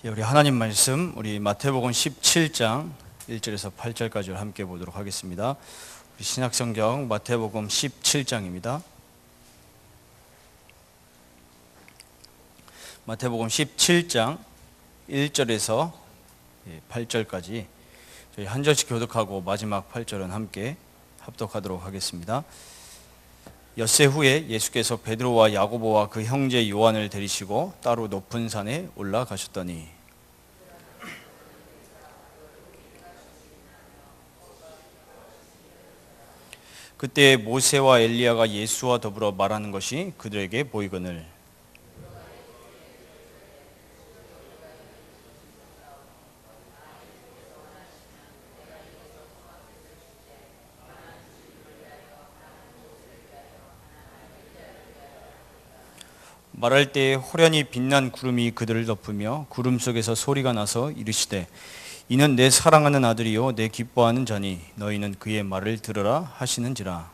우리 하나님 말씀, 우리 마태복음 17장 1절에서 8절까지 함께 보도록 하겠습니다. 우리 신약성경 마태복음 17장입니다. 마태복음 17장 1절에서 8절까지 저희 한 절씩 교독하고 마지막 8절은 함께 합독하도록 하겠습니다. 엿새 후에 예수께서 베드로와 야고보와 그 형제 요한을 데리시고 따로 높은 산에 올라가셨더니 그때 모세와 엘리야가 예수와 더불어 말하는 것이 그들에게 보이거늘 말할 때 호련히 빛난 구름이 그들을 덮으며 구름 속에서 소리가 나서 이르시되 이는 내 사랑하는 아들이요 내 기뻐하는 자니 너희는 그의 말을 들으라 하시는지라.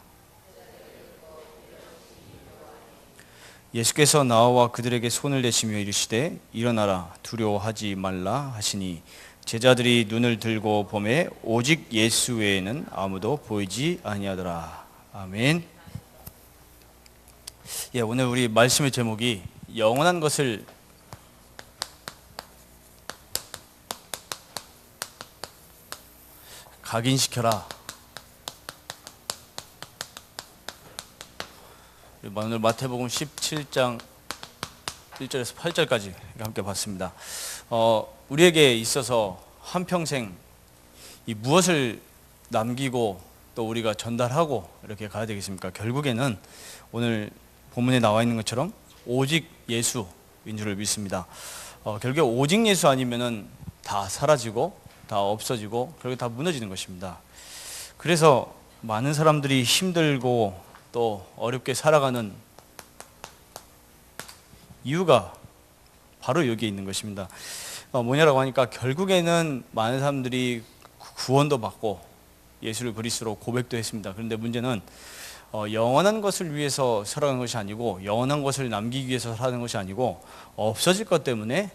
예수께서 나와 그들에게 손을 대시며 이르시되 일어나라 두려워하지 말라 하시니 제자들이 눈을 들고 보매 오직 예수 외에는 아무도 보이지 아니하더라. 아멘. 오늘 우리 말씀의 제목이 영원한 것을 각인시켜라. 오늘 마태복음 17장 1절에서 8절까지 함께 봤습니다. 우리에게 있어서 한평생 이 무엇을 남기고 또 우리가 전달하고 이렇게 가야 되겠습니까? 결국에는 오늘 본문에 나와 있는 것처럼 오직 예수인 줄을 믿습니다. 결국에 오직 예수 아니면은 다 사라지고 다 없어지고 결국 다 무너지는 것입니다. 그래서 많은 사람들이 힘들고 또 어렵게 살아가는 이유가 바로 여기에 있는 것입니다. 뭐냐라고 하니까 결국에는 많은 사람들이 구원도 받고 예수를 그리스도로 고백도 했습니다. 그런데 문제는 영원한 것을 위해서 살아가는 것이 아니고 영원한 것을 남기기 위해서 살아가는 것이 아니고 없어질 것 때문에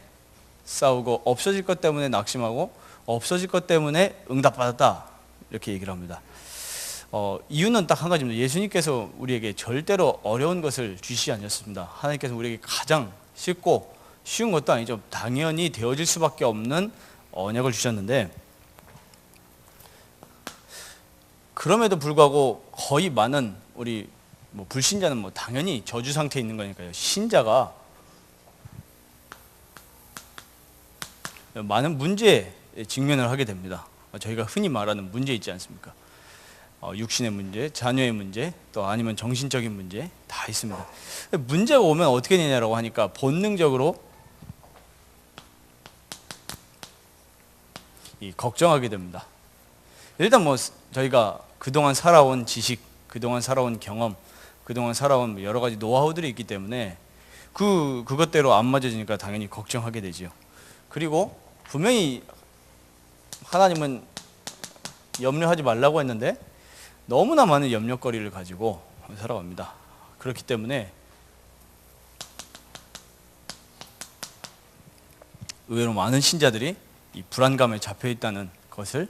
싸우고 없어질 것 때문에 낙심하고 없어질 것 때문에 응답받았다 이렇게 얘기를 합니다. 이유는 딱 한 가지입니다. 예수님께서 우리에게 절대로 어려운 것을 주시지 않으셨습니다. 하나님께서 우리에게 가장 쉽고 쉬운 것도 아니죠. 당연히 되어질 수밖에 없는 언약을 주셨는데 그럼에도 불구하고 거의 많은 우리 불신자는 당연히 저주 상태에 있는 거니까요. 신자가 많은 문제에 직면을 하게 됩니다. 저희가 흔히 말하는 문제 있지 않습니까? 육신의 문제, 자녀의 문제, 또 아니면 정신적인 문제 다 있습니다. 문제가 오면 어떻게 되냐라고 하니까 본능적으로 걱정하게 됩니다. 일단 저희가 그동안 살아온 지식, 그동안 살아온 경험, 그동안 살아온 여러 가지 노하우들이 있기 때문에 그것대로 안 맞아지니까 당연히 걱정하게 되죠. 그리고 분명히 하나님은 염려하지 말라고 했는데 너무나 많은 염려거리를 가지고 살아갑니다. 그렇기 때문에 의외로 많은 신자들이 이 불안감에 잡혀 있다는 것을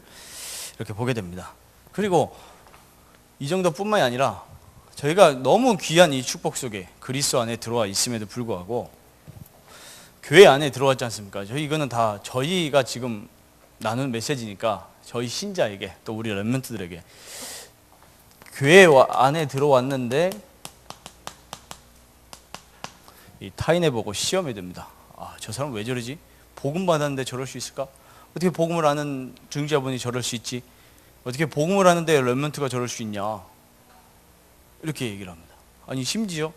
이렇게 보게 됩니다. 그리고 이 정도뿐만이 아니라 저희가 너무 귀한 이 축복 속에 그리스도 안에 들어와 있음에도 불구하고 교회 안에 들어왔지 않습니까? 이거는 다 저희가 지금 나눈 메시지니까 저희 신자에게 또 우리 렘넌트들에게 교회 안에 들어왔는데 이 타인에 보고 시험에 듭니다. 저 사람 왜 저러지? 복음 받았는데 저럴 수 있을까? 어떻게 복음을 아는 중지자분이 저럴 수 있지? 어떻게 복음을 하는데 렘넌트가 저럴 수 있냐? 이렇게 얘기를 합니다. 아니 심지어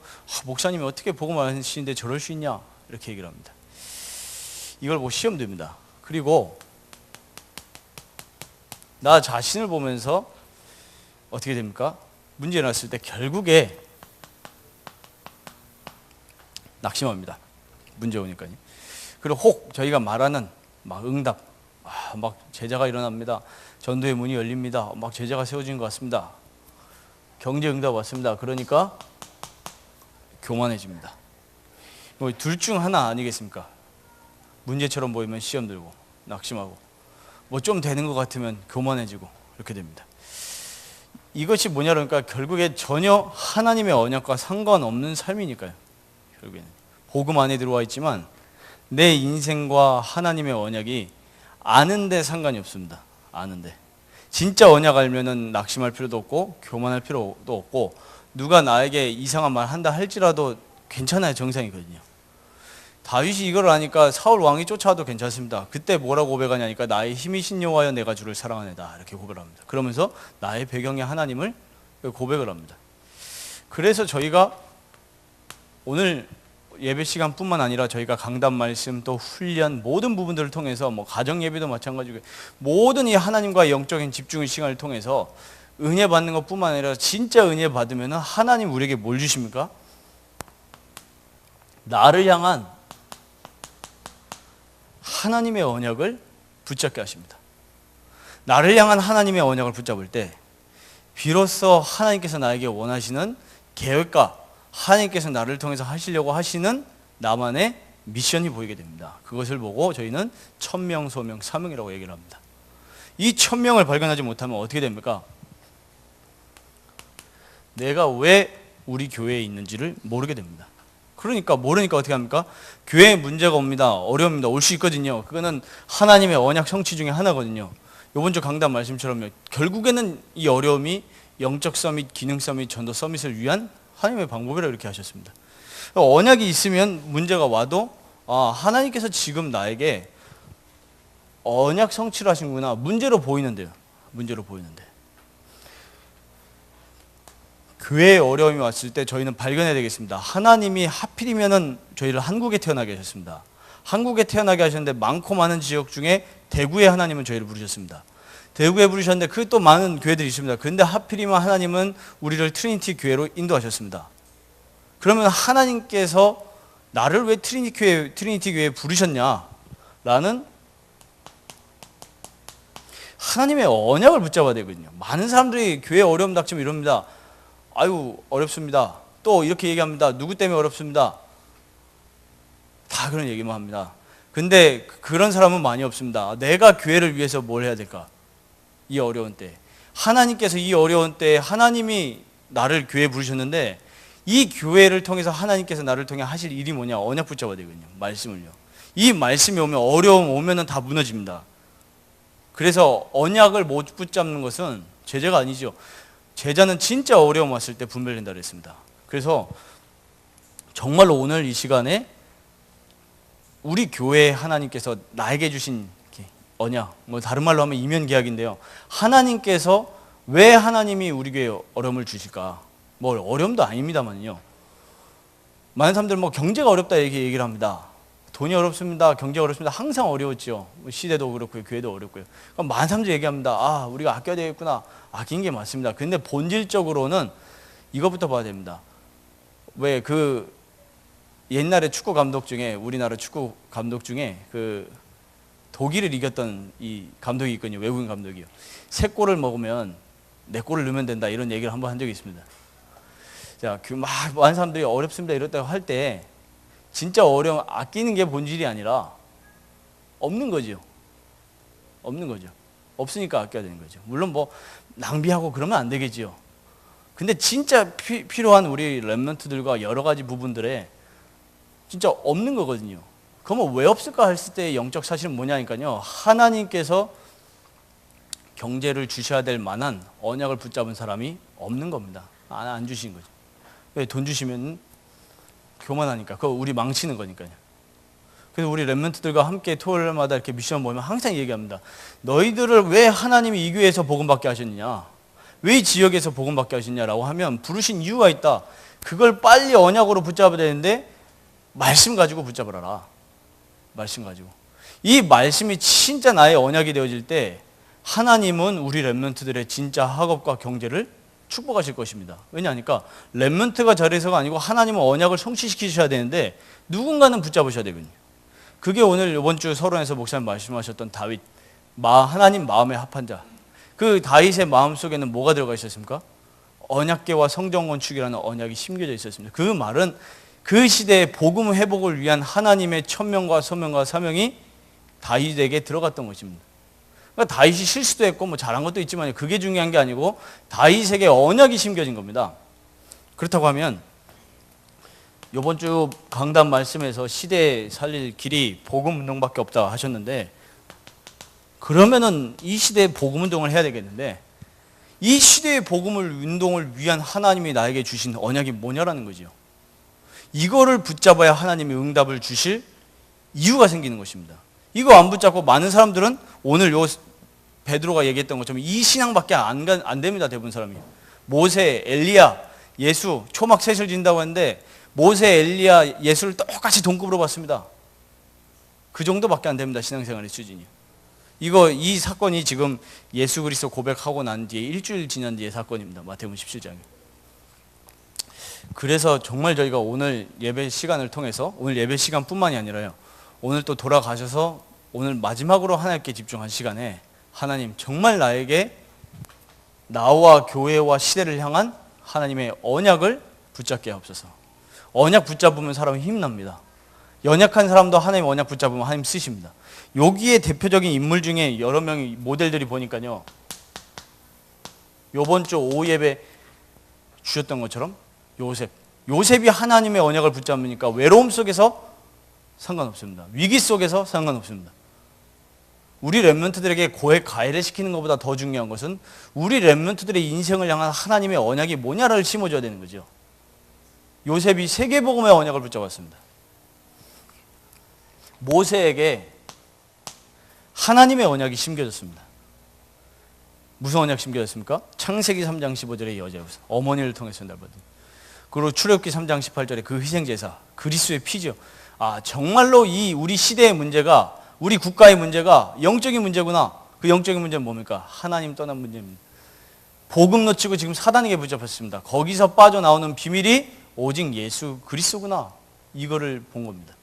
목사님이 어떻게 복음을 하시는데 저럴 수 있냐? 이렇게 얘기를 합니다. 이걸 보고 시험됩니다. 그리고 나 자신을 보면서 어떻게 됩니까? 문제 났을 때 결국에 낙심합니다. 문제 오니까요. 그리고 혹 저희가 말하는 응답, 제자가 일어납니다. 전도의 문이 열립니다. 제자가 세워진 것 같습니다. 경제 응답 왔습니다. 그러니까 교만해집니다. 둘 중 하나 아니겠습니까? 문제처럼 보이면 시험 들고 낙심하고 뭐 좀 되는 것 같으면 교만해지고 이렇게 됩니다. 이것이 뭐냐 그러니까 결국에 전혀 하나님의 언약과 상관없는 삶이니까요. 결국에는 복음 안에 들어와 있지만 내 인생과 하나님의 언약이 아는데 상관이 없습니다. 아는데 진짜 언약 알면은 낙심할 필요도 없고 교만할 필요도 없고 누가 나에게 이상한 말 한다 할지라도 괜찮아요. 정상이거든요. 다윗이 이걸 아니까 사울 왕이 쫓아와도 괜찮습니다. 그때 뭐라고 고백하냐니까 나의 힘이신 여호와여 내가 주를 사랑하네다 이렇게 고백을 합니다. 그러면서 나의 배경의 하나님을 고백을 합니다. 그래서 저희가 오늘 예배 시간뿐만 아니라 저희가 강단 말씀 또 훈련 모든 부분들을 통해서 뭐 가정 예배도 마찬가지고 모든 이 하나님과의 영적인 집중의 시간을 통해서 은혜 받는 것뿐만 아니라 진짜 은혜 받으면 하나님 우리에게 뭘 주십니까? 나를 향한 하나님의 언약을 붙잡게 하십니다. 나를 향한 하나님의 언약을 붙잡을 때 비로소 하나님께서 나에게 원하시는 계획과 하나님께서 나를 통해서 하시려고 하시는 나만의 미션이 보이게 됩니다. 그것을 보고 저희는 천명, 소명, 사명이라고 얘기를 합니다. 이 천명을 발견하지 못하면 어떻게 됩니까? 내가 왜 우리 교회에 있는지를 모르게 됩니다. 그러니까 모르니까 어떻게 합니까? 교회에 문제가 옵니다. 어려움입니다. 올 수 있거든요. 그거는 하나님의 언약 성취 중에 하나거든요. 이번 주 강단 말씀처럼요. 결국에는 이 어려움이 영적 서밋, 기능 서밋, 전도 서밋을 위한 하나님의 방법이라 이렇게 하셨습니다. 언약이 있으면 문제가 와도 하나님께서 지금 나에게 언약 성취를 하시는구나. 문제로 보이는데요. 문제로 보이는데. 교회에 어려움이 왔을 때 저희는 발견해야 되겠습니다. 하나님이 하필이면은 저희를 한국에 태어나게 하셨습니다. 한국에 태어나게 하셨는데 많고 많은 지역 중에 대구에 하나님은 저희를 부르셨습니다. 대구에 부르셨는데 그 또 많은 교회들이 있습니다. 그런데 하필이면 하나님은 우리를 트리니티 교회로 인도하셨습니다. 그러면 하나님께서 나를 왜 트리니티 교회에 부르셨냐라는 하나님의 언약을 붙잡아야 되거든요. 많은 사람들이 교회 어려움 닥치면 이럽니다. 아유 어렵습니다. 또 이렇게 얘기합니다. 누구 때문에 어렵습니다. 다 그런 얘기만 합니다. 근데 그런 사람은 많이 없습니다. 내가 교회를 위해서 뭘 해야 될까? 이 어려운 때 하나님께서 이 어려운 때 하나님이 나를 교회에 부르셨는데 이 교회를 통해서 하나님께서 나를 통해 하실 일이 뭐냐? 언약 붙잡아야 되거든요. 말씀을요. 이 말씀이 오면 어려움 오면은 다 무너집니다. 그래서 언약을 못 붙잡는 것은 제자가 아니죠. 제자는 진짜 어려움 왔을 때 분별된다 그랬습니다. 그래서 정말로 오늘 이 시간에 우리 교회에 하나님께서 나에게 주신 언약, 뭐 다른 말로 하면 이면계약인데요. 하나님께서 왜 하나님이 우리 교회에 어려움을 주실까? 뭐 어려움도 아닙니다만요. 많은 사람들 뭐 경제가 어렵다 이렇게 얘기를 합니다. 돈이 어렵습니다. 경제가 어렵습니다. 항상 어려웠죠. 시대도 그렇고요. 교회도 어렵고요. 그럼 많은 사람들이 얘기합니다. 우리가 아껴야 되겠구나. 아낀 게 맞습니다. 근데 본질적으로는 이것부터 봐야 됩니다. 왜 그 옛날에 축구 감독 중에 우리나라 축구 감독 중에 그 독일을 이겼던 이 감독이 있거든요. 외국인 감독이요. 3골을 먹으면 4골을 넣으면 된다 이런 얘기를 한번 한 적이 있습니다. 자, 그 많은 사람들이 어렵습니다 이렇다고 할 때 진짜 어려움 아끼는 게 본질이 아니라 없는 거죠. 없는 거죠. 없으니까 아껴야 되는 거죠. 물론 뭐 낭비하고 그러면 안 되겠지요. 근데 진짜 필요한 우리 렘넌트들과 여러 가지 부분들에 진짜 없는 거거든요. 그러면 왜 없을까 했을 때 영적 사실은 뭐냐니까요. 하나님께서 경제를 주셔야 될 만한 언약을 붙잡은 사람이 없는 겁니다. 안 주신 거죠. 왜 돈 주시면 교만하니까. 그거 우리 망치는 거니까요. 그래서 우리 렘넌트들과 함께 토요일마다 이렇게 미션 모이면 항상 얘기합니다. 너희들을 왜 하나님이 이 교회에서 복음받게 하셨느냐? 왜 이 지역에서 복음받게 하셨냐라고 하면 부르신 이유가 있다. 그걸 빨리 언약으로 붙잡아야 되는데 말씀 가지고 붙잡으라. 말씀 가지고. 이 말씀이 진짜 나의 언약이 되어질 때 하나님은 우리 렘넌트들의 진짜 학업과 경제를 축복하실 것입니다. 왜냐하니까 렘넌트가 자리에서가 아니고 하나님은 언약을 성취시키셔야 되는데 누군가는 붙잡으셔야 되거든요. 그게 오늘 이번 주 서론에서 목사님 말씀하셨던 다윗, 하나님 마음에 합한 자. 그 다윗의 마음 속에는 뭐가 들어가 있었습니까? 언약궤와 성전 건축이라는 언약이 심겨져 있었습니다. 그 말은 그 시대의 복음 회복을 위한 하나님의 천명과 소명과 사명이 다윗에게 들어갔던 것입니다. 그러니까 다윗이 실수도 했고 뭐 잘한 것도 있지만 그게 중요한 게 아니고 다윗에게 언약이 심겨진 겁니다. 그렇다고 하면 이번 주 강단 말씀에서 시대에 살릴 길이 복음 운동밖에 없다 하셨는데, 그러면은 이 시대에 복음 운동을 해야 되겠는데, 이 시대의 복음을 운동을 위한 하나님이 나에게 주신 언약이 뭐냐라는 거죠. 이거를 붙잡아야 하나님이 응답을 주실 이유가 생기는 것입니다. 이거 안 붙잡고 많은 사람들은 오늘 요 베드로가 얘기했던 것처럼 이 신앙밖에 안 됩니다. 대부분 사람이. 모세, 엘리야, 예수, 초막 셋을 진다고 했는데 모세, 엘리야, 예수를 똑같이 동급으로 봤습니다. 그 정도밖에 안 됩니다. 신앙생활의 수준이. 이 사건이 지금 예수 그리스도 고백하고 난 뒤에 일주일 지난 뒤의 사건입니다. 마태복음 17장에. 그래서 정말 저희가 오늘 예배 시간을 통해서, 오늘 예배 시간뿐만이 아니라요, 오늘 또 돌아가셔서 오늘 마지막으로 하나님께 집중한 시간에 하나님 정말 나에게 나와 교회와 시대를 향한 하나님의 언약을 붙잡게 하옵소서. 언약 붙잡으면 사람이 힘납니다. 연약한 사람도 하나님 언약 붙잡으면 하나님 쓰십니다. 여기에 대표적인 인물 중에 여러 명의 모델들이 보니까요, 요번 주 오후 예배 주셨던 것처럼 요셉이 하나님의 언약을 붙잡으니까 외로움 속에서 상관없습니다. 위기 속에서 상관없습니다. 우리 렘넌트들에게 고액 가해를 시키는 것보다 더 중요한 것은 우리 렘넌트들의 인생을 향한 하나님의 언약이 뭐냐를 심어줘야 되는 거죠. 요셉이 세계복음의 언약을 붙잡았습니다. 모세에게 하나님의 언약이 심겨졌습니다. 무슨 언약 심겨졌습니까? 창세기 3장 15절의 여자로서 어머니를 통해서 날받은, 그리고 출애굽기 3장 18절의 그 희생제사, 그리스도의 피죠. 정말로 이 우리 시대의 문제가, 우리 국가의 문제가 영적인 문제구나. 그 영적인 문제는 뭡니까? 하나님 떠난 문제입니다. 복음 놓치고 지금 사단에게 붙잡혔습니다. 거기서 빠져나오는 비밀이 오직 예수 그리스도구나. 이거를 본 겁니다.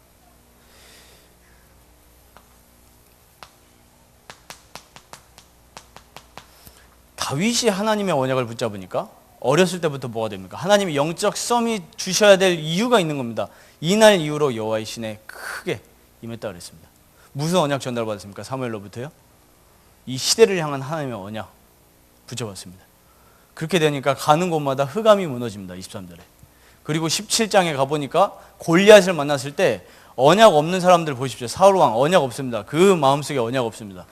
다윗이 하나님의 언약을 붙잡으니까 어렸을 때부터 뭐가 됩니까? 하나님이 영적 썸이 주셔야 될 이유가 있는 겁니다. 이날 이후로 여호와의 신에 크게 임했다 그랬습니다. 무슨 언약 전달받았습니까? 사무엘로부터요? 이 시대를 향한 하나님의 언약 붙잡았습니다. 그렇게 되니까 가는 곳마다 흑암이 무너집니다. 23절에. 그리고 17장에 가보니까 골리앗을 만났을 때 언약 없는 사람들 보십시오. 사울왕 언약 없습니다. 그 마음속에 언약 없습니다.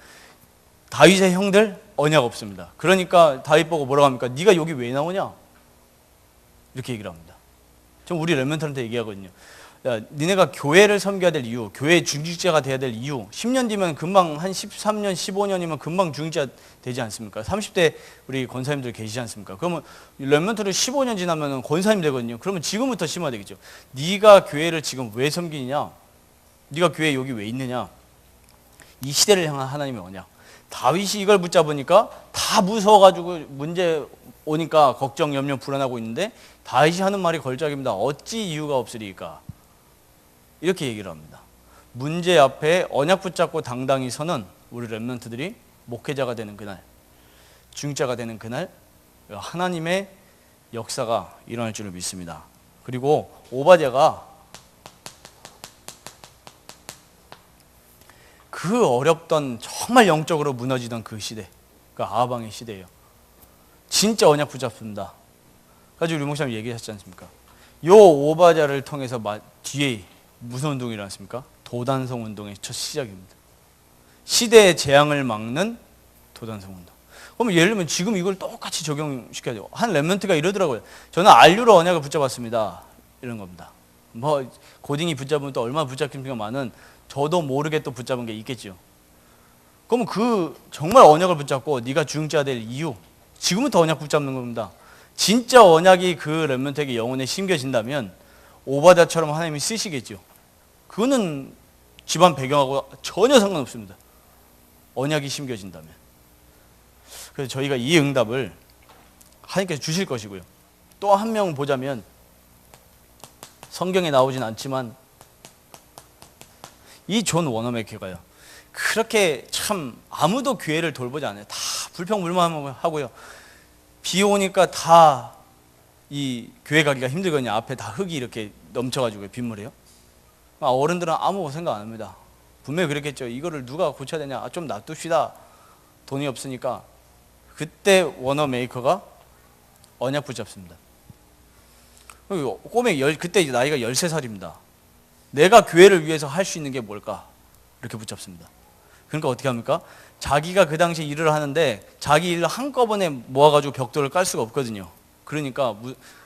다윗의 형들 언약 없습니다. 그러니까 다윗 보고 뭐라고 합니까? 네가 여기 왜 나오냐? 이렇게 얘기를 합니다. 좀 우리 렘넌트한테 얘기하거든요. 야, 니네가 교회를 섬겨야 될 이유, 교회 중직자가 돼야 될 이유, 10년 뒤면 금방, 한 13년, 15년이면 금방 중직자 되지 않습니까? 30대 우리 권사님들 계시지 않습니까? 그러면 렘넌트를 15년 지나면 권사님 되거든요. 그러면 지금부터 심어야 되겠죠. 네가 교회를 지금 왜 섬기느냐? 네가 교회에 여기 왜 있느냐? 이 시대를 향한 하나님의 언약. 다윗이 이걸 붙잡으니까 다 무서워가지고 문제 오니까 걱정, 염려, 불안하고 있는데 다윗이 하는 말이 걸작입니다. 어찌 이유가 없으리까? 이렇게 얘기를 합니다. 문제 앞에 언약 붙잡고 당당히 서는 우리 렘넌트들이 목회자가 되는 그날, 중자가 되는 그날 하나님의 역사가 일어날 줄을 믿습니다. 그리고 오바댜가 그 어렵던, 정말 영적으로 무너지던 그 시대, 그 아하방의 시대예요. 진짜 언약 붙잡습니다. 가지고 우리 목사님 얘기하셨지 않습니까? 요 오바댜를 통해서 뒤에 무슨 운동이 일어났습니까? 도단성 운동의 첫 시작입니다. 시대의 재앙을 막는 도단성 운동. 그럼 예를 들면 지금 이걸 똑같이 적용시켜야 돼요. 한 렘넌트가 이러더라고요. 저는 안류로 언약을 붙잡았습니다. 이런 겁니다. 뭐 고딩이 붙잡으면 또 얼마나 붙잡힌 많은, 저도 모르게 또 붙잡은 게 있겠죠. 그러면 그 정말 언약을 붙잡고 네가 중직자 될 이유, 지금부터 언약 붙잡는 겁니다. 진짜 언약이 그 렘넌트에게 영혼에 심겨진다면 오바댜처럼 하나님이 쓰시겠죠. 그거는 집안 배경하고 전혀 상관없습니다. 언약이 심겨진다면. 그래서 저희가 이 응답을 하나님께서 주실 것이고요. 또 한 명 보자면 성경에 나오진 않지만 이 존 워너메커가요, 그렇게 참 아무도 교회를 돌보지 않아요. 다 불평불만하고요. 비 오니까 다 이 교회 가기가 힘들거든요. 앞에 다 흙이 이렇게 넘쳐가지고 빗물이에요. 어른들은 아무 생각 안 합니다. 분명히 그랬겠죠. 이거를 누가 고쳐야 되냐? 좀 놔둡시다. 돈이 없으니까. 그때 워너 메이커가 언약 붙잡습니다. 꼬맹이 그때 이제 나이가 13살입니다. 내가 교회를 위해서 할 수 있는 게 뭘까? 이렇게 붙잡습니다. 그러니까 어떻게 합니까? 자기가 그 당시에 일을 하는데 자기 일을 한꺼번에 모아가지고 벽돌을 깔 수가 없거든요. 그러니까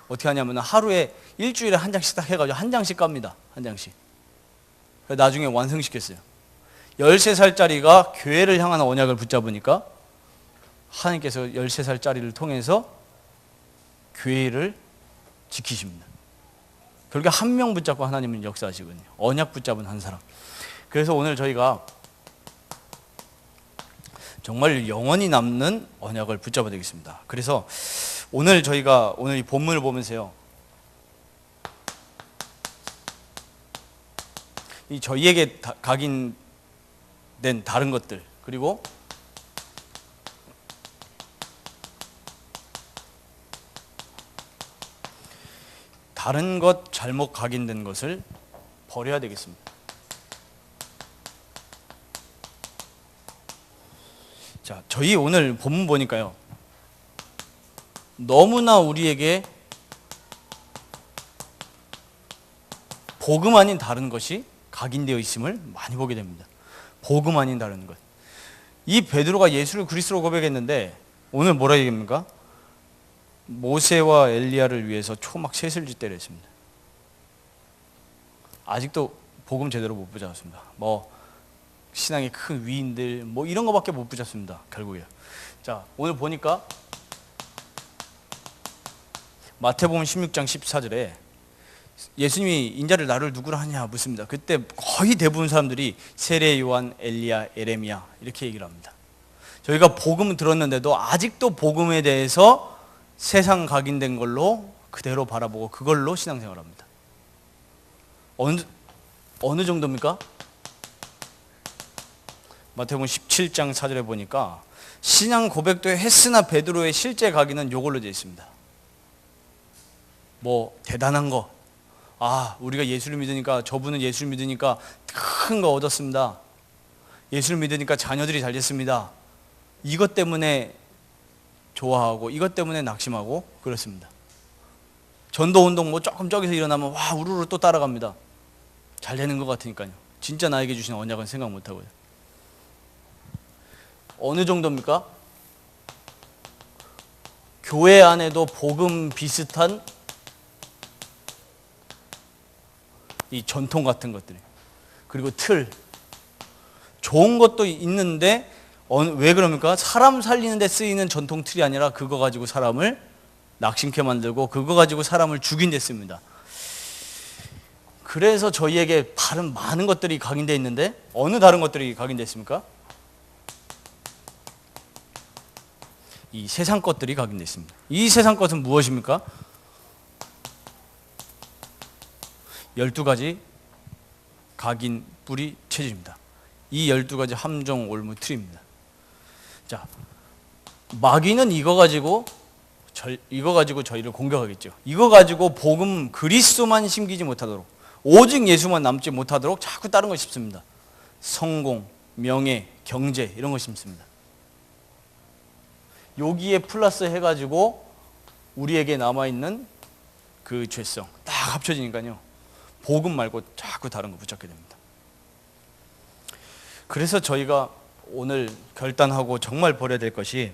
어떻게 하냐면 하루에 일주일에 한 장씩 딱 해가지고 한 장씩 깝니다. 한 장씩. 나중에 완성시켰어요. 13살짜리가 교회를 향한 언약을 붙잡으니까 하나님께서 13살짜리를 통해서 교회를 지키십니다. 결국에 한 명 붙잡고 하나님은 역사하시거든요. 언약 붙잡은 한 사람. 그래서 오늘 저희가 정말 영원히 남는 언약을 붙잡아야 되겠습니다. 그래서 오늘 저희가 오늘 이 본문을 보면서요, 이 저희에게 각인된 다른 것들, 그리고 다른 것 잘못 각인된 것을 버려야 되겠습니다. 자, 저희 오늘 본문 보니까요, 너무나 우리에게 복음 아닌 다른 것이 각인되어 있음을 많이 보게 됩니다. 복음 아닌 다른 것. 이 베드로가 예수를 그리스도로 고백했는데 오늘 뭐라 얘기합니까? 모세와 엘리야를 위해서 초막 셋을 짓대려 했습니다. 아직도 복음 제대로 못 붙잡았습니다. 신앙의 큰 위인들 이런 거밖에 못 붙잡습니다. 결국에. 자, 오늘 보니까 마태복음 16장 14절에 예수님이 인자를 나를 누구라 하냐 묻습니다. 그때 거의 대부분 사람들이 세례 요한, 엘리야, 에레미야 이렇게 얘기를 합니다. 저희가 복음을 들었는데도 아직도 복음에 대해서 세상 각인된 걸로 그대로 바라보고 그걸로 신앙생활을 합니다. 어느 정도입니까? 마태복음 17장 4절에 보니까 신앙 고백도 했으나 베드로의 실제 각인은 이걸로 되어 있습니다. 대단한 거, 우리가 예수를 믿으니까, 저분은 예수를 믿으니까 큰 거 얻었습니다. 예수를 믿으니까 자녀들이 잘 됐습니다. 이것 때문에 좋아하고 이것 때문에 낙심하고 그렇습니다. 전도운동 조금 저기서 일어나면 우르르 또 따라갑니다. 잘 되는 것 같으니까요. 진짜 나에게 주신 언약은 생각 못하고요. 어느 정도입니까? 교회 안에도 복음 비슷한 이 전통 같은 것들이, 그리고 틀, 좋은 것도 있는데 왜 그럽니까? 사람 살리는 데 쓰이는 전통 틀이 아니라 그거 가지고 사람을 낙심케 만들고 그거 가지고 사람을 죽인 데 씁니다. 그래서 저희에게 다른 많은 것들이 각인되어 있는데 어느 다른 것들이 각인되어 있습니까? 이 세상 것들이 각인되어 있습니다. 이 세상 것은 무엇입니까? 12가지 각인 뿌리 체질입니다. 이 12가지 함정 올무 틀입니다. 자, 마귀는 이거 가지고 저희를 공격하겠죠. 이거 가지고 복음 그리스도만 심기지 못하도록, 오직 예수만 남지 못하도록 자꾸 다른 거 심습니다. 성공, 명예, 경제 이런 거 심습니다. 여기에 플러스 해가지고 우리에게 남아있는 그 죄성 딱 합쳐지니까요, 복음 말고 자꾸 다른 거 붙잡게 됩니다. 그래서 저희가 오늘 결단하고 정말 버려야 될 것이,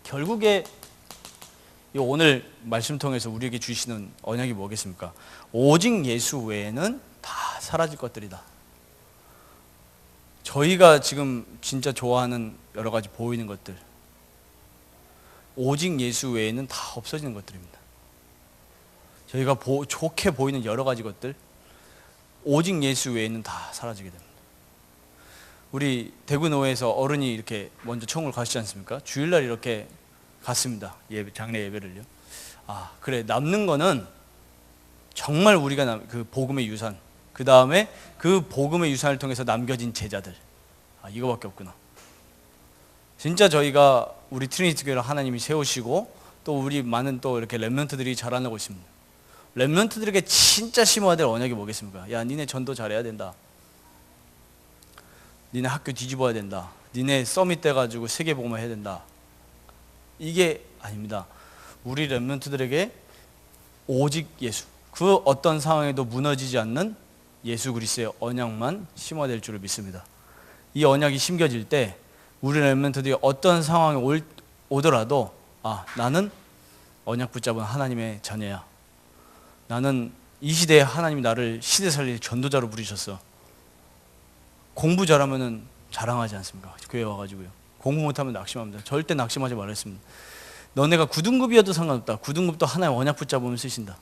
결국에 오늘 말씀 통해서 우리에게 주시는 언약이 뭐겠습니까? 오직 예수 외에는 다 사라질 것들이다. 저희가 지금 진짜 좋아하는 여러 가지 보이는 것들, 오직 예수 외에는 다 없어지는 것들입니다. 저희가 좋게 보이는 여러 가지 것들, 오직 예수 외에는 다 사라지게 됩니다. 우리 대구노회에서 어른이 이렇게 먼저 천국을 가시지 않습니까? 주일날 이렇게 갔습니다. 장례 예배를요. 그래, 남는 거는 정말 우리가 그 복음의 유산, 그 다음에 그 복음의 유산을 통해서 남겨진 제자들, 이거밖에 없구나. 진짜 저희가 우리 트리니티 교회를 하나님이 세우시고 또 우리 많은 또 이렇게 렘넌트들이 자라나고 있습니다. 렘넌트들에게 진짜 심어야 될 언약이 뭐겠습니까? 야, 니네 전도 잘해야 된다. 니네 학교 뒤집어야 된다. 니네 서밋 돼가지고 세계복음을 해야 된다. 이게 아닙니다. 우리 렘넌트들에게 오직 예수, 그 어떤 상황에도 무너지지 않는 예수 그리스도의 언약만 심어야 될 줄을 믿습니다. 이 언약이 심겨질 때 우리 렘넌트들이 어떤 상황이 오더라도 나는 언약 붙잡은 하나님의 자녀야. 나는 이 시대에 하나님이 나를 시대 살릴 전도자로 부르셨어. 공부 잘하면은 자랑하지 않습니까? 교회 와가지고요. 공부 못하면 낙심합니다. 절대 낙심하지 말았습니다. 너네가 9등급이어도 상관없다. 9등급도 하나의 언약 붙잡으면 쓰신다.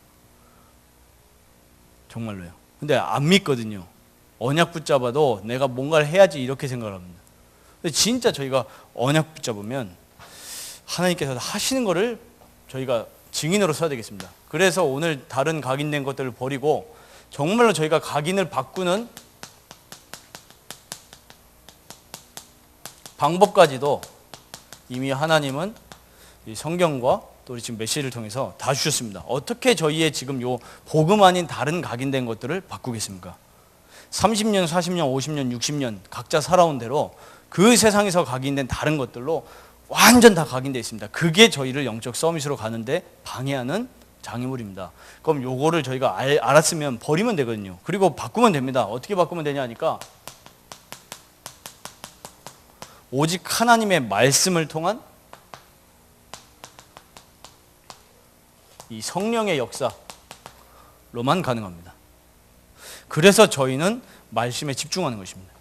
정말로요. 근데 안 믿거든요. 언약 붙잡아도 내가 뭔가를 해야지 이렇게 생각을 합니다. 근데 진짜 저희가 언약 붙잡으면 하나님께서 하시는 거를 저희가 증인으로 써야 되겠습니다. 그래서 오늘 다른 각인된 것들을 버리고 정말로 저희가 각인을 바꾸는 방법까지도 이미 하나님은 이 성경과 또 우리 지금 메시지를 통해서 다 주셨습니다. 어떻게 저희의 지금 요 복음 아닌 다른 각인된 것들을 바꾸겠습니까? 30년, 40년, 50년, 60년 각자 살아온 대로 그 세상에서 각인된 다른 것들로 완전 다 각인되어 있습니다. 그게 저희를 영적 서밋으로 가는데 방해하는 장애물입니다. 그럼 요거를 저희가 알았으면 버리면 되거든요. 그리고 바꾸면 됩니다. 어떻게 바꾸면 되냐 하니까 오직 하나님의 말씀을 통한 이 성령의 역사로만 가능합니다. 그래서 저희는 말씀에 집중하는 것입니다.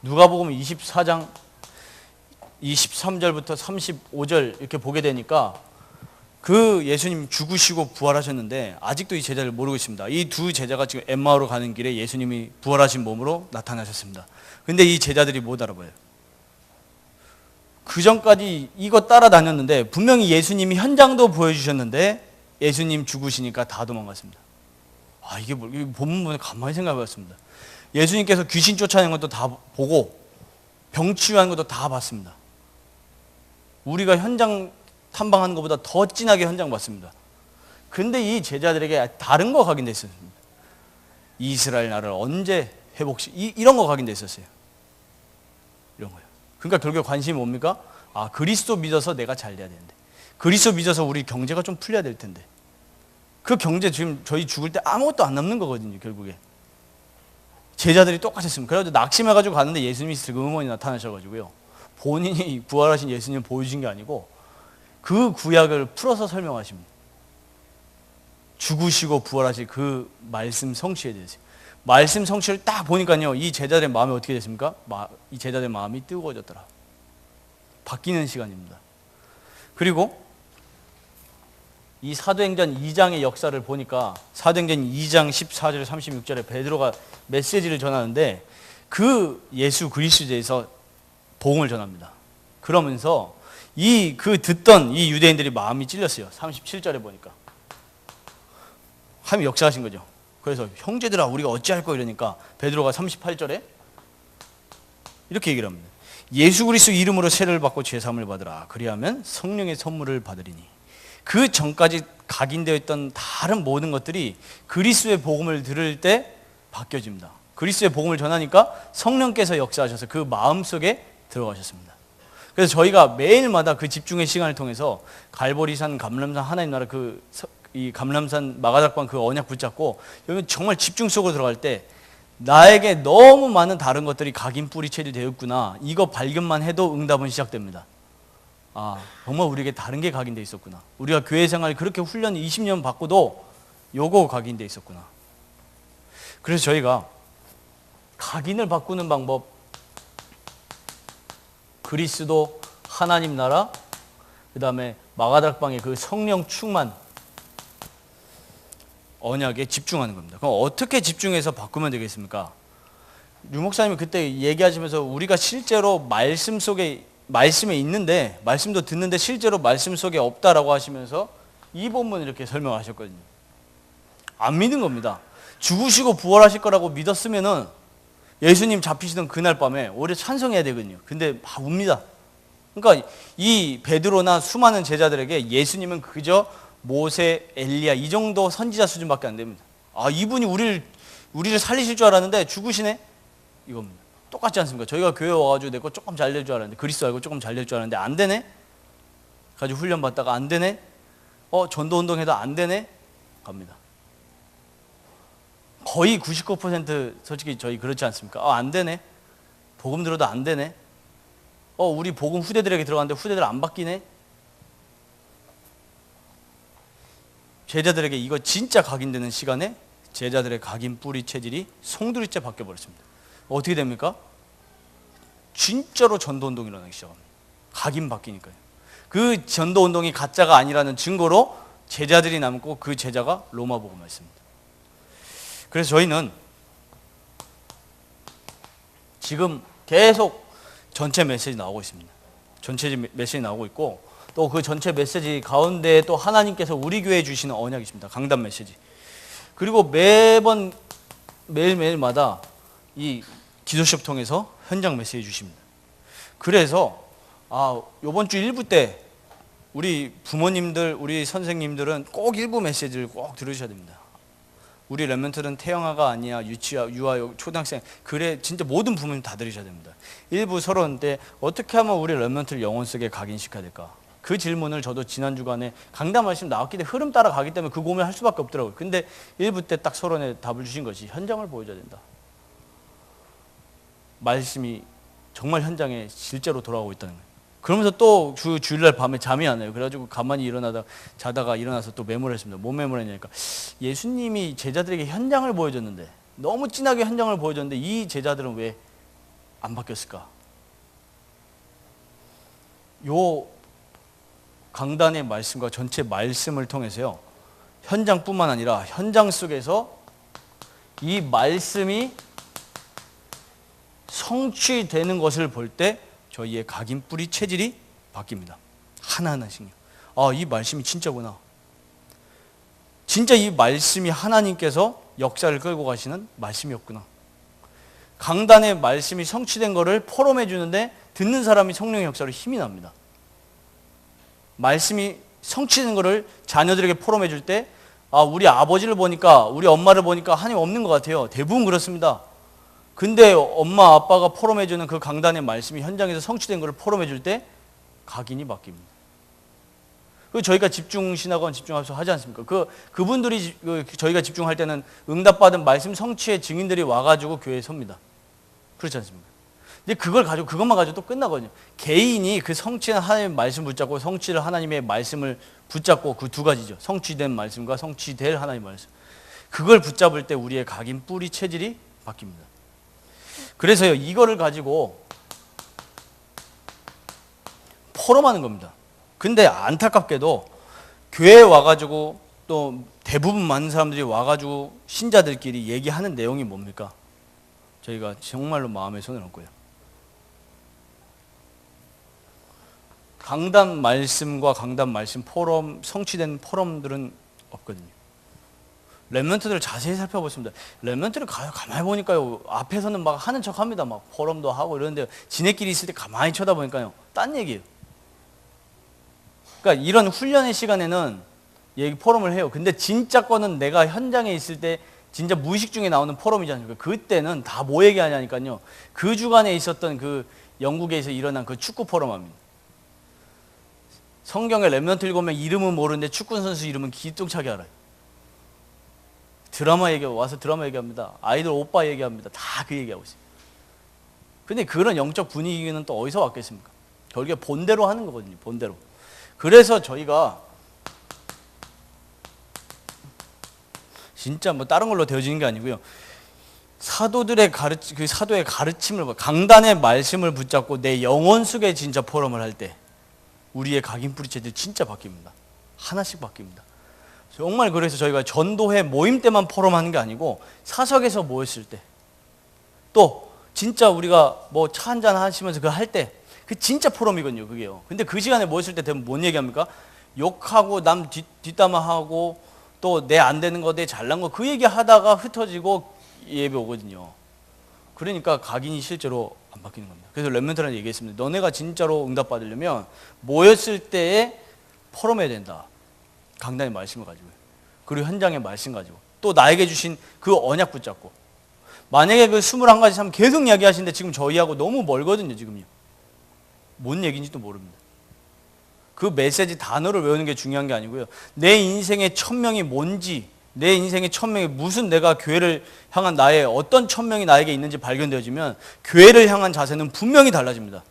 누가복음 24장 23절부터 35절 이렇게 보게 되니까 그 예수님 죽으시고 부활하셨는데 아직도 이 제자를 모르고 있습니다. 이 두 제자가 지금 엠마오로 가는 길에 예수님이 부활하신 몸으로 나타나셨습니다. 근데 이 제자들이 못 알아봐요. 그 전까지 이거 따라다녔는데 분명히 예수님이 현장도 보여주셨는데 예수님 죽으시니까 다 도망갔습니다. 이게 뭐, 이 본문을 가만히 생각해봤습니다. 예수님께서 귀신 쫓아내는 것도 다 보고 병 치유하는 것도 다 봤습니다. 우리가 현장 탐방하는 것보다 더 진하게 현장 봤습니다. 근데 이 제자들에게 다른 거 각인돼 있었습니다. 이스라엘 나라를 언제 이런 거 각인돼 있었어요. 이런 거예요. 그러니까 결국 관심이 뭡니까? 그리스도 믿어서 내가 잘 돼야 되는데, 그리스도 믿어서 우리 경제가 좀 풀려야 될 텐데, 그 경제 지금 저희 죽을 때 아무것도 안 남는 거거든요. 결국에 제자들이 똑같았습니다. 그래가지고 낙심해가지고 가는데 예수님이 슬그머니 나타나셔가지고요, 본인이 부활하신 예수님을 보여주신 게 아니고 그 구약을 풀어서 설명하십니다. 죽으시고 부활하신 그 말씀 성취에 대해서. 말씀 성취를 딱 보니까요, 이 제자들의 마음이 어떻게 됐습니까? 이 제자들의 마음이 뜨거워졌더라. 바뀌는 시간입니다. 그리고 이 사도행전 2장의 역사를 보니까 사도행전 2장 14절 36절에 베드로가 메시지를 전하는데 그 예수 그리스도에서 복음을 전합니다. 그러면서 듣던 이 유대인들이 마음이 찔렸어요. 37절에 보니까 하나님이 역사하신 거죠. 그래서 형제들아 우리가 어찌할 거 이러니까 베드로가 38절에 이렇게 얘기를 합니다. 예수 그리스도 이름으로 세례를 받고 죄사함을 받으라. 그리하면 성령의 선물을 받으리니. 그 전까지 각인되어 있던 다른 모든 것들이 그리스도의 복음을 들을 때 바뀌어집니다. 그리스도의 복음을 전하니까 성령께서 역사하셔서 그 마음속에 들어가셨습니다. 그래서 저희가 매일마다 그 집중의 시간을 통해서 갈보리산, 감람산, 하나님 나라 이 감람산 마가닥방 그 언약 붙잡고 여기 정말 집중 속으로 들어갈 때 나에게 너무 많은 다른 것들이 각인 뿌리채리 되었구나. 이거 발견만 해도 응답은 시작됩니다. 정말 우리에게 다른 게 각인돼 있었구나. 우리가 교회 생활 그렇게 훈련 20년 받고도 요거 각인돼 있었구나. 그래서 저희가 각인을 바꾸는 방법, 그리스도, 하나님 나라, 그 다음에 마가닥방의 그 성령 충만 언약에 집중하는 겁니다. 그럼 어떻게 집중해서 바꾸면 되겠습니까? 유 목사님이 그때 얘기하시면서 우리가 실제로 말씀에 있는데, 말씀도 듣는데 실제로 말씀 속에 없다라고 하시면서 이 본문을 이렇게 설명하셨거든요. 안 믿는 겁니다. 죽으시고 부활하실 거라고 믿었으면은 예수님 잡히시던 그날 밤에 오히려 찬송해야 되거든요. 근데 막 웁니다. 그러니까 이 베드로나 수많은 제자들에게 예수님은 그저 모세, 엘리야 이 정도 선지자 수준밖에 안 됩니다. 아, 이분이 우리를 살리실 줄 알았는데 죽으시네? 이겁니다. 똑같지 않습니까? 저희가 교회 와가지고 내 거 조금 잘 될 줄 알았는데, 그리스도 알고 조금 잘 될 줄 알았는데 안 되네? 가지고 훈련 받다가 안 되네? 전도 운동해도 안 되네? 갑니다. 거의 99% 솔직히 저희 그렇지 않습니까? 안 되네? 복음 들어도 안 되네? 우리 복음 후대들에게 들어갔는데 후대들 안 바뀌네? 제자들에게 이거 진짜 각인되는 시간에 제자들의 각인 뿌리 체질이 송두리째 바뀌어버렸습니다. 어떻게 됩니까? 진짜로 전도운동이 일어나기 시작합니다. 각인 바뀌니까요. 그 전도운동이 가짜가 아니라는 증거로 제자들이 남고 그 제자가 로마 복음이었습니다. 그래서 저희는 지금 계속 전체 메시지 나오고 있습니다. 전체 메시지 나오고 있고, 또 그 전체 메시지 가운데 또 하나님께서 우리 교회에 주시는 언약이 있습니다. 강단 메시지. 그리고 매일매일마다 이 기도숍 통해서 현장 메시지 주십니다. 그래서 이번 주 1부 때 우리 부모님들, 우리 선생님들은 꼭 1부 메시지를 꼭 들으셔야 됩니다. 우리 렘넌트는 태영아가 아니야, 유아, 초등학생, 그래 진짜 모든 부모님 다 들으셔야 됩니다. 1부 서론인데 어떻게 하면 우리 렘넌트를 영혼 속에 각인시켜야 될까? 그 질문을 저도 지난 주간에 강단 말씀 나왔기 때문에 흐름 따라 가기 때문에 그 고민을 할 수밖에 없더라고요. 근데 1부 때 딱 서론에 답을 주신 것이 현장을 보여줘야 된다. 말씀이 정말 현장에 실제로 돌아오고 있다는 거예요. 그러면서 또 주일날 밤에 잠이 안 와요. 그래가지고 가만히 자다가 일어나서 또 메모를 했습니다. 뭐 메모를 했냐니까 예수님이 제자들에게 현장을 보여줬는데, 너무 진하게 현장을 보여줬는데 이 제자들은 왜 안 바뀌었을까? 요 강단의 말씀과 전체 말씀을 통해서요, 현장뿐만 아니라 현장 속에서 이 말씀이 성취되는 것을 볼 때 저희의 각인 뿌리 체질이 바뀝니다. 하나하나씩요. 이 말씀이 진짜구나. 진짜 이 말씀이 하나님께서 역사를 끌고 가시는 말씀이었구나. 강단의 말씀이 성취된 것을 포럼해 주는데 듣는 사람이 성령의 역사로 힘이 납니다. 말씀이 성취된 것을 자녀들에게 포럼해 줄 때 우리 아버지를 보니까, 우리 엄마를 보니까 하나님 없는 것 같아요. 대부분 그렇습니다. 근데 엄마 아빠가 포럼해 주는 그 강단의 말씀이 현장에서 성취된 것을 포럼해 줄 때 각인이 바뀝니다. 저희가 집중신학원 집중합수 하지 않습니까? 그분들이 저희가 집중할 때는 응답받은 말씀 성취의 증인들이 와가지고 교회에 섭니다. 그렇지 않습니까? 근데 그것만 가지고 또 끝나거든요. 개인이 그 성취한 하나님의 말씀 붙잡고 성취를 하나님의 말씀을 붙잡고, 그 두 가지죠. 성취된 말씀과 성취될 하나님의 말씀. 그걸 붙잡을 때 우리의 각인 뿌리 체질이 바뀝니다. 그래서요, 이거를 가지고 포럼하는 겁니다. 근데 안타깝게도 교회에 와가지고 또 대부분 많은 사람들이 와가지고 신자들끼리 얘기하는 내용이 뭡니까? 저희가 정말로 마음에 손을 얹고요. 강단 말씀과 강단 말씀 포럼, 성취된 포럼들은 없거든요. 렘넌트들을 자세히 살펴보겠습니다. 렘넌트를 가만히 보니까요, 앞에서는 막 하는 척 합니다. 막 포럼도 하고 이러는데 지네끼리 있을 때 가만히 쳐다보니까요, 딴 얘기예요. 그러니까 이런 훈련의 시간에는 포럼을 해요. 근데 진짜 거는 내가 현장에 있을 때 진짜 무의식 중에 나오는 포럼이지 않습니까? 그때는 다 뭐 얘기하냐니까요. 그 주간에 있었던 그 영국에서 일어난 그 축구 포럼합니다. 성경에 렘넌트 읽으면 이름은 모르는데 축구 선수 이름은 기똥차게 알아요. 와서 드라마 얘기합니다. 아이들 오빠 얘기합니다. 다 그 얘기하고 있어요. 근데 그런 영적 분위기는 또 어디서 왔겠습니까? 결국에 본대로 하는 거거든요. 본대로. 그래서 저희가 진짜 뭐 다른 걸로 되어지는 게 아니고요. 사도의 가르침을, 강단의 말씀을 붙잡고 내 영혼 속에 진짜 포럼을 할 때 우리의 각인 뿌리체들이 진짜 바뀝니다. 하나씩 바뀝니다. 정말 그래서 저희가 전도회 모임 때만 포럼하는 게 아니고 사석에서 모였을 때, 또 진짜 우리가 뭐 차 한잔 하시면서 그거 할 때, 그 진짜 포럼이거든요, 그게요. 근데 그 시간에 모였을 때 대부분 뭔 얘기합니까? 욕하고 남 뒷담화하고 또 내 안 되는 거, 내 잘난 거 그 얘기 하다가 흩어지고 예배 오거든요. 그러니까 각인이 실제로 안 바뀌는 겁니다. 그래서 렘넌트라는 얘기했습니다. 너네가 진짜로 응답받으려면 모였을 때에 포럼해야 된다. 강단의 말씀을 가지고, 그리고 현장의 말씀 가지고, 또 나에게 주신 그 언약 붙잡고. 만약에 그 21가지 참 계속 이야기하시는데 지금 저희하고 너무 멀거든요. 지금요. 뭔 얘기인지도 모릅니다. 그 메시지 단어를 외우는 게 중요한 게 아니고요. 내 인생의 천명이 뭔지, 내 인생의 천명이 무슨, 내가 교회를 향한 나의 어떤 천명이 나에게 있는지 발견되어지면 교회를 향한 자세는 분명히 달라집니다.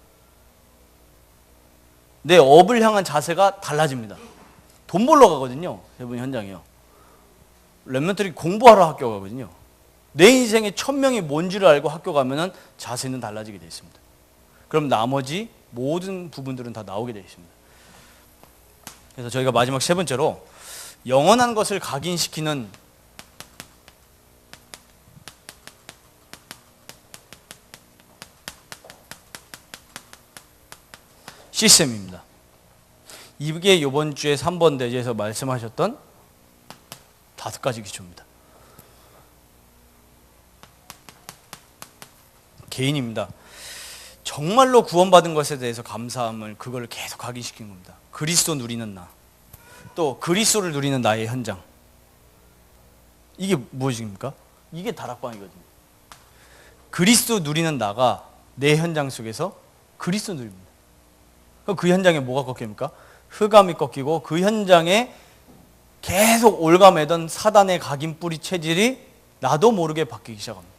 내 업을 향한 자세가 달라집니다. 돈 벌러 가거든요. 대부분 현장이요. 렘넌트들이 공부하러 학교 가거든요. 내 인생의 천명이 뭔지를 알고 학교 가면은 자세는 달라지게 되어 있습니다. 그럼 나머지 모든 부분들은 다 나오게 되어 있습니다. 그래서 저희가 마지막 세 번째로 영원한 것을 각인시키는 시스템입니다. 이게 이번 주에 3번 대제에서 말씀하셨던 5가지 기초입니다. 개인입니다. 정말로 구원받은 것에 대해서 감사함을, 그걸 계속 각인시킨 겁니다. 그리스도 누리는 나, 또 그리스도를 누리는 나의 현장. 이게 무엇입니까? 이게 다락방이거든요. 그리스도 누리는 나가 내 현장 속에서 그리스도 누립니다. 그럼 그 현장에 뭐가 꺾입니까? 흑암이 꺾이고 그 현장에 계속 올가매던 사단의 각인 뿌리 체질이 나도 모르게 바뀌기 시작합니다.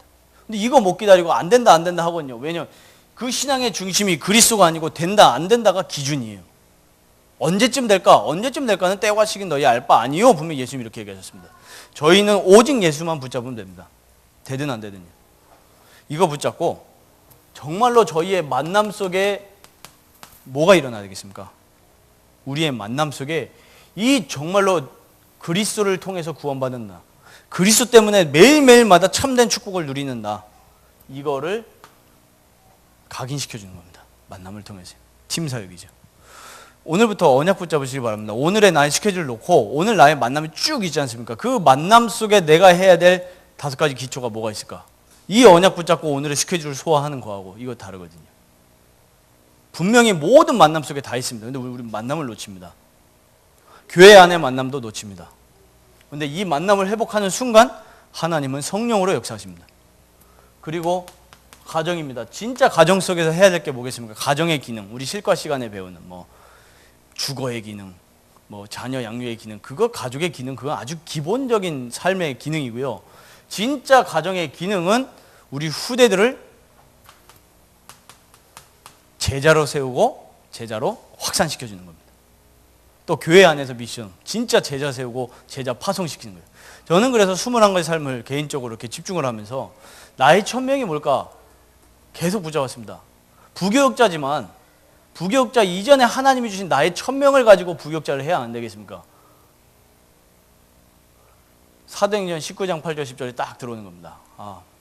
근데 이거 못 기다리고 안 된다 하거든요. 왜냐면 그 신앙의 중심이 그리스도가 아니고 된다 안 된다가 기준이에요. 언제쯤 될까는 때와 시기는 너희 알 바 아니요. 분명히 예수님이 이렇게 얘기하셨습니다. 저희는 오직 예수만 붙잡으면 됩니다. 되든 안 되든요. 이거 붙잡고 정말로 저희의 만남 속에 뭐가 일어나야 되겠습니까? 우리의 만남 속에 이 정말로 그리스도를 통해서 구원받은 나, 그리스도 때문에 매일매일마다 참된 축복을 누리는 나, 이거를 각인시켜주는 겁니다. 만남을 통해서. 팀 사역이죠. 오늘부터 언약 붙잡으시기 바랍니다. 오늘의 나의 스케줄을 놓고 오늘 나의 만남이 쭉 있지 않습니까? 그 만남 속에 내가 해야 될 5가지 기초가 뭐가 있을까? 이 언약 붙잡고 오늘의 스케줄을 소화하는 거하고 이거 다르거든요. 분명히 모든 만남 속에 다 있습니다. 근데 우리 만남을 놓칩니다. 교회 안의 만남도 놓칩니다. 근데 이 만남을 회복하는 순간 하나님은 성령으로 역사하십니다. 그리고 가정입니다. 진짜 가정 속에서 해야 될 게 뭐겠습니까? 가정의 기능, 우리 실과 시간에 배우는 주거의 기능, 자녀 양육의 기능, 그거 가족의 기능, 그건 아주 기본적인 삶의 기능이고요. 진짜 가정의 기능은 우리 후대들을 제자로 세우고 제자로 확산시켜주는 겁니다. 또 교회 안에서 미션, 진짜 제자 세우고 제자 파송시키는 거예요. 저는 그래서 21가지 삶을 개인적으로 이렇게 집중을 하면서 나의 천명이 뭘까 계속 붙잡았습니다. 부교육자지만 부교육자 이전에 하나님이 주신 나의 천명을 가지고 부교육자를 해야 안 되겠습니까? 사도행전 19장 8절 10절에 딱 들어오는 겁니다.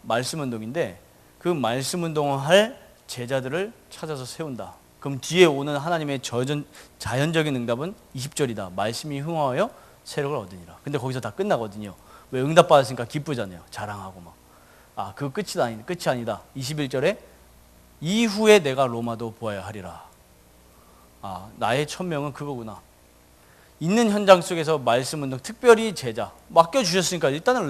말씀 운동인데 그 말씀 운동을 할 제자들을 찾아서 세운다. 그럼 뒤에 오는 하나님의 자연적인 응답은 20절이다. 말씀이 흥하여 세력을 얻으니라. 근데 거기서 다 끝나거든요. 왜? 응답받았으니까 기쁘잖아요. 자랑하고 막. 그 끝이 아니다. 21절에 이후에 내가 로마도 보아야 하리라. 나의 천명은 그거구나. 있는 현장 속에서 말씀 운동, 특별히 제자 맡겨주셨으니까 일단은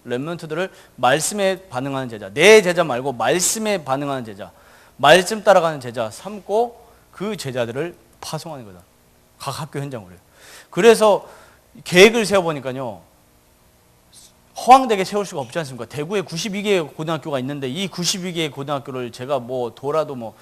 렘넌트들을 말씀에 반응하는 제자, 내 제자 말고 말씀에 반응하는 제자, 말씀 따라가는 제자 삼고 그 제자들을 파송하는 거다. 각 학교 현장으로요. 그래서 계획을 세워보니까요, 허황되게 세울 수가 없지 않습니까? 대구에 92개의 고등학교가 있는데 이 92개의 고등학교를 제가 돌아도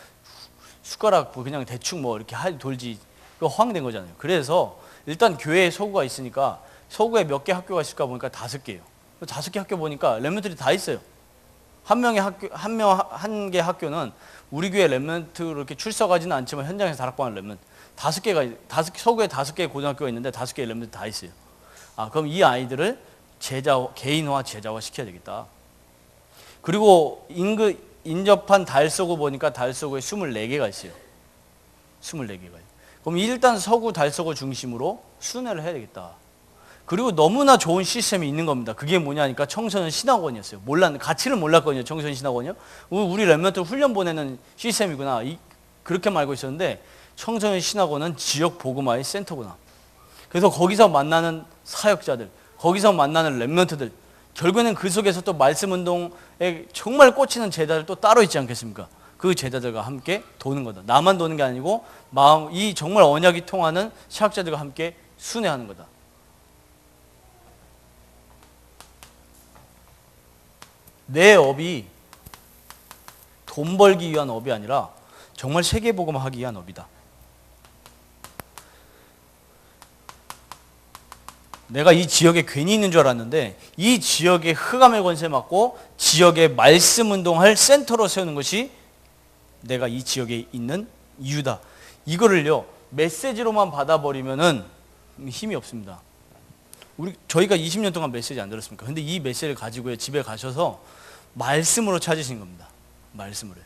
숟가락 그냥 대충 이렇게 돌지, 그거 허황된 거잖아요. 그래서 일단 교회에 서구가 있으니까 서구에 몇 개 학교가 있을까 보니까 5개예요. 5개 학교 보니까 렘넌트들이 다 있어요. 한 개 학교는 우리 교회 렘넌트로 이렇게 출석하지는 않지만 현장에서 다락방을 렘넌트 5개가 서구에 5개의 고등학교가 있는데 5개의 렘넌트 다 있어요. 그럼 이 아이들을 개인화, 제자화 시켜야 되겠다. 그리고 인접한 달서구 보니까 달서구에 24개가 있어요. 24개가요. 그럼 일단 서구, 달서구 중심으로 순회를 해야 되겠다. 그리고 너무나 좋은 시스템이 있는 겁니다. 그게 뭐냐니까 청소년 신학원이었어요. 가치를 몰랐거든요. 청소년 신학원이요. 우리 렘넌트 훈련 보내는 시스템이구나. 그렇게 알고 있었는데 청소년 신학원은 지역 복음화의 센터구나. 그래서 거기서 만나는 사역자들, 거기서 만나는 렘넌트들, 결국에는 그 속에서 또 말씀 운동에 정말 꽂히는 제자들 또 따로 있지 않겠습니까? 그 제자들과 함께 도는 거다. 나만 도는 게 아니고 이 정말 언약이 통하는 사역자들과 함께 순회하는 거다. 내 업이 돈 벌기 위한 업이 아니라 정말 세계복음화하기 위한 업이다. 내가 이 지역에 괜히 있는 줄 알았는데 이 지역에 흑암의 권세 맞고 지역에 말씀 운동할 센터로 세우는 것이 내가 이 지역에 있는 이유다. 이거를요 메시지로만 받아버리면은 힘이 없습니다. 저희가 20년 동안 메시지 안 들었습니까? 근데 이 메시지를 가지고 집에 가셔서 말씀으로 찾으신 겁니다. 말씀으로.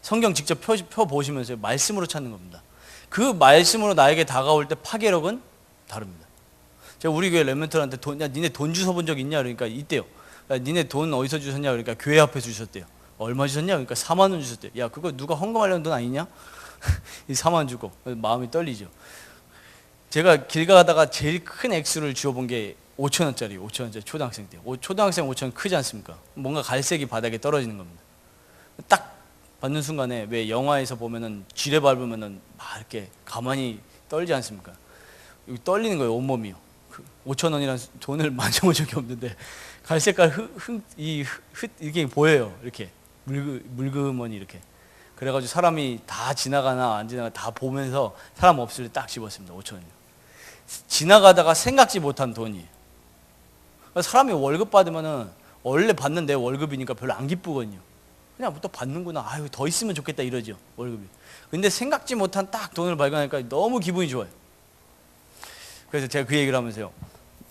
성경 직접 펴 보시면서 말씀으로 찾는 겁니다. 그 말씀으로 나에게 다가올 때 파괴력은 다릅니다. 제가 우리 교회 렘넌트한테 니네 돈 주워 본 적 있냐? 그러니까 있대요. 니네 돈 어디서 주셨냐? 그러니까 교회 앞에서 주셨대요. 얼마 주셨냐? 그러니까 4만 원 주셨대요. 야, 그거 누가 헌금하려는 돈 아니냐? 이 4만 원 주고 마음이 떨리죠. 제가 길 가다가 제일 큰 액수를 주워본 게 5천 원짜리 초등학생 때. 초등학생 5천 원 크지 않습니까? 뭔가 갈색이 바닥에 떨어지는 겁니다. 딱 받는 순간에 왜 영화에서 보면은 쥐레 밟으면은 막 이렇게 가만히 떨지 않습니까? 여기 떨리는 거예요, 온몸이요. 5천 원이라는 돈을 만져본 적이 없는데 갈색깔 이게 보여요. 이렇게 물그머니 이렇게. 그래가지고 사람이 다 지나가나 안 지나가 다 보면서 사람 없을 때 딱 집었습니다. 5천 원이요. 지나가다가 생각지 못한 돈이에요. 사람이 월급 받으면은 원래 받는 내 월급이니까 별로 안 기쁘거든요. 그냥 또 받는구나. 아유 더 있으면 좋겠다 이러죠 월급이. 근데 생각지 못한 딱 돈을 발견하니까 너무 기분이 좋아요. 그래서 제가 그 얘기를 하면서요.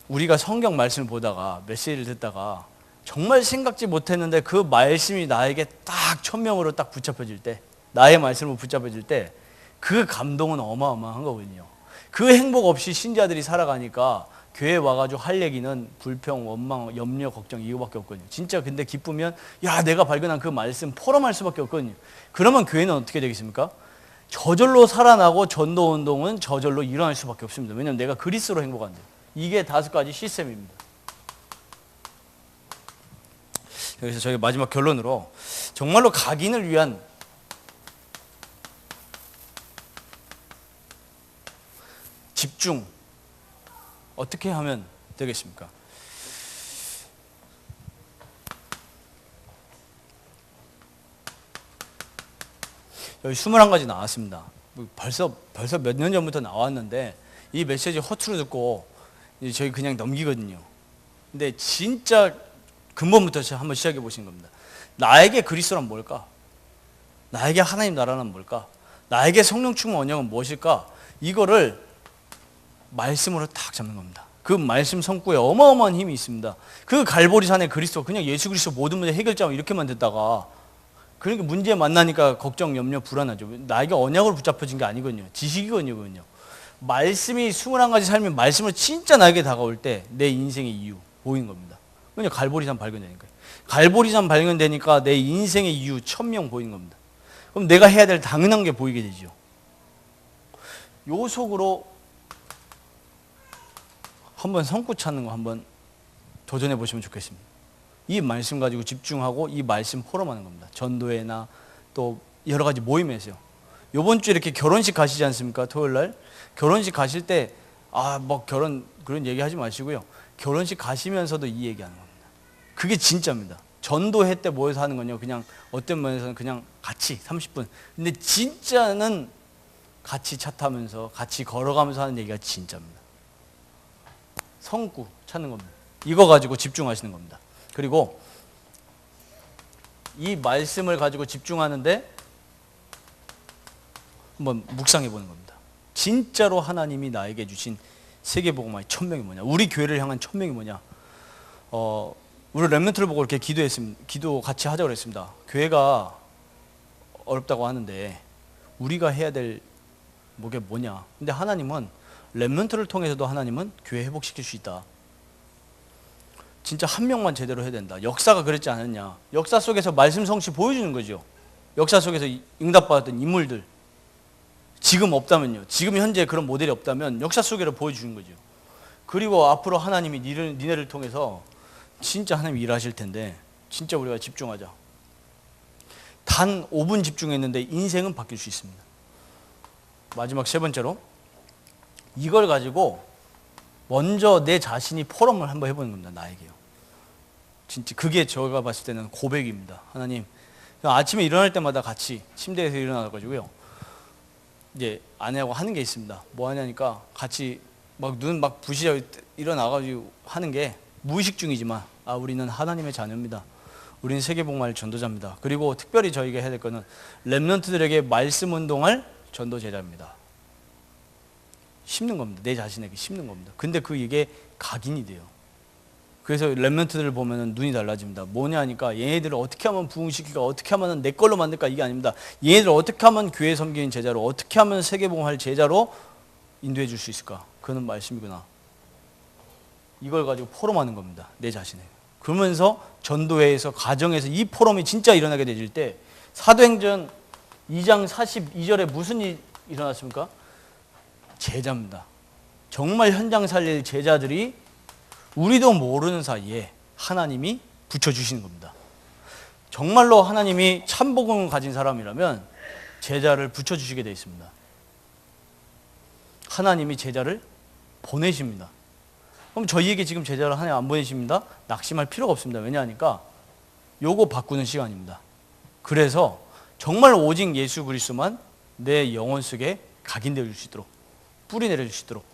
우리가 성경 말씀을 보다가 메시지를 듣다가 정말 생각지 못했는데 그 말씀이 나에게 딱 천명으로 딱 붙잡혀질 때, 나의 말씀으로 붙잡혀질 때 그 감동은 어마어마한 거거든요. 그 행복 없이 신자들이 살아가니까 교회 와가지고 할 얘기는 불평, 원망, 염려, 걱정 이거밖에 없거든요. 진짜 근데 기쁘면 야 내가 발견한 그 말씀 포럼할 수밖에 없거든요. 그러면 교회는 어떻게 되겠습니까? 저절로 살아나고 전도운동은 저절로 일어날 수밖에 없습니다. 왜냐하면 내가 그리스도로 행복한데. 이게 5가지 시스템입니다. 그래서 저희 마지막 결론으로 정말로 각인을 위한 집중 어떻게 하면 되겠습니까? 여기 21가지 나왔습니다. 벌써 몇 년 전부터 나왔는데 이 메시지 허투루 듣고 저희 그냥 넘기거든요. 근데 진짜 근본부터 한번 시작해 보시는 겁니다. 나에게 그리스도란 뭘까? 나에게 하나님 나라는 뭘까? 나에게 성령 충만 언약은 무엇일까? 이거를 말씀으로 딱 잡는 겁니다. 그 말씀 성구에 어마어마한 힘이 있습니다. 그 갈보리산의 그리스도 그냥 예수 그리스도 모든 문제 해결자만 이렇게만 듣다가 그러니까 문제 만나니까 걱정, 염려, 불안하죠. 나에게 언약으로 붙잡혀진 게 아니거든요. 지식이거든요. 말씀이 21가지 삶이 말씀으로 진짜 나에게 다가올 때 내 인생의 이유 보이는 겁니다. 그냥 갈보리산 발견되니까. 갈보리산 발견되니까 내 인생의 이유 천명 보이는 겁니다. 그럼 내가 해야 될 당연한 게 보이게 되죠. 요 속으로 한번 성구 찾는 거 한번 도전해 보시면 좋겠습니다. 이 말씀 가지고 집중하고 이 말씀 포럼하는 겁니다. 전도회나 또 여러 가지 모임에서요. 요번 주에 이렇게 결혼식 가시지 않습니까? 토요일 날 결혼식 가실 때 결혼 그런 얘기 하지 마시고요. 결혼식 가시면서도 이 얘기하는 겁니다. 그게 진짜입니다. 전도회 때 모여서 하는 건요. 그냥 어떤 면에서는 그냥 같이 30분. 근데 진짜는 같이 차 타면서 같이 걸어가면서 하는 얘기가 진짜입니다. 성구 찾는 겁니다. 이거 가지고 집중하시는 겁니다. 그리고 이 말씀을 가지고 집중하는데 한번 묵상해 보는 겁니다. 진짜로 하나님이 나에게 주신 세계복음화의 천명이 뭐냐? 우리 교회를 향한 천명이 뭐냐? 우리 렘넌트를 보고 이렇게 기도 같이 하자고 그랬습니다. 교회가 어렵다고 하는데 우리가 해야 될 게 뭐냐? 근데 하나님은 렘넌트를 통해서도 하나님은 교회 회복시킬 수 있다. 진짜 한 명만 제대로 해야 된다. 역사가 그랬지 않았냐. 역사 속에서 말씀 성취 보여주는 거죠. 역사 속에서 응답받았던 인물들. 지금 없다면요. 지금 현재 그런 모델이 없다면 역사 속에로 보여주는 거죠. 그리고 앞으로 하나님이 니네를 통해서 진짜 하나님 일하실 텐데 진짜 우리가 집중하자. 단 5분 집중했는데 인생은 바뀔 수 있습니다. 마지막 세 번째로 이걸 가지고 먼저 내 자신이 포럼을 한번 해보는 겁니다. 나에게요. 진짜 그게 제가 봤을 때는 고백입니다. 하나님, 아침에 일어날 때마다 같이 침대에서 일어나가지고요. 이제 아내하고 하는 게 있습니다. 뭐 하냐니까 같이 막 눈 막 부시려 일어나가지고 하는 게 무의식 중이지만 우리는 하나님의 자녀입니다. 우리는 세계복음화의 전도자입니다. 그리고 특별히 저희가 해야 될 거는 렘넌트들에게 말씀 운동할 전도 제자입니다. 심는 겁니다. 내 자신에게 심는 겁니다. 근데 이게 각인이 돼요. 그래서 렘넌트들을 보면 눈이 달라집니다. 뭐냐 하니까 얘네들을 어떻게 하면 부흥시킬까, 어떻게 하면 내 걸로 만들까, 이게 아닙니다. 얘네들을 어떻게 하면 교회 섬기는 제자로, 어떻게 하면 세계복음화할 제자로 인도해 줄 수 있을까. 그는 말씀이구나. 이걸 가지고 포럼하는 겁니다. 내 자신에게. 그러면서 전도회에서 가정에서 이 포럼이 진짜 일어나게 되질 때 사도행전 2장 42절에 무슨 일이 일어났습니까? 제자입니다. 정말 현장 살릴 제자들이 우리도 모르는 사이에 하나님이 붙여주시는 겁니다. 정말로 하나님이 참복음을 가진 사람이라면 제자를 붙여주시게 되어 있습니다. 하나님이 제자를 보내십니다. 그럼 저희에게 지금 제자를 하나님 안 보내십니다? 낙심할 필요가 없습니다. 왜냐하니까 요거 바꾸는 시간입니다. 그래서 정말 오직 예수 그리스도만 내 영혼 속에 각인되어 줄 수 있도록, 뿌리 내려 줄 수 있도록,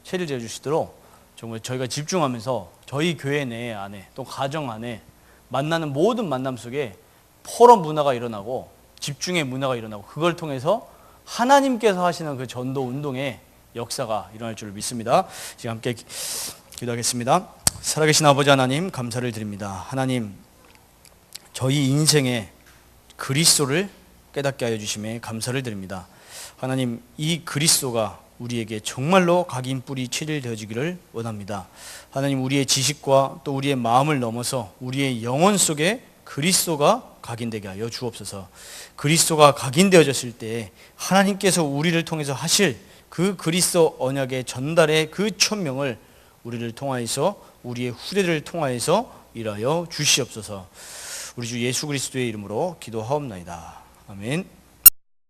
체를 재어 줄 수 있도록 정말 저희가 집중하면서 저희 교회 내 안에 또 가정 안에 만나는 모든 만남 속에 포럼 문화가 일어나고 집중의 문화가 일어나고 그걸 통해서 하나님께서 하시는 그 전도 운동의 역사가 일어날 줄 믿습니다. 이제 함께 기도하겠습니다. 살아계신 아버지 하나님 감사를 드립니다. 하나님 저희 인생에 그리스도를 깨닫게 하여 주심에 감사를 드립니다. 하나님 이 그리스도가 우리에게 정말로 각인 뿌리 체질되어지기를 원합니다. 하나님 우리의 지식과 또 우리의 마음을 넘어서 우리의 영혼 속에 그리스도가 각인되게 하여 주옵소서. 그리스도가 각인되어졌을 때 하나님께서 우리를 통해서 하실 그 그리스도 언약의 전달의 그 천명을 우리를 통하여서 우리의 후대들을 통하여서 일하여 주시옵소서. 우리 주 예수 그리스도의 이름으로 기도하옵나이다. 아멘.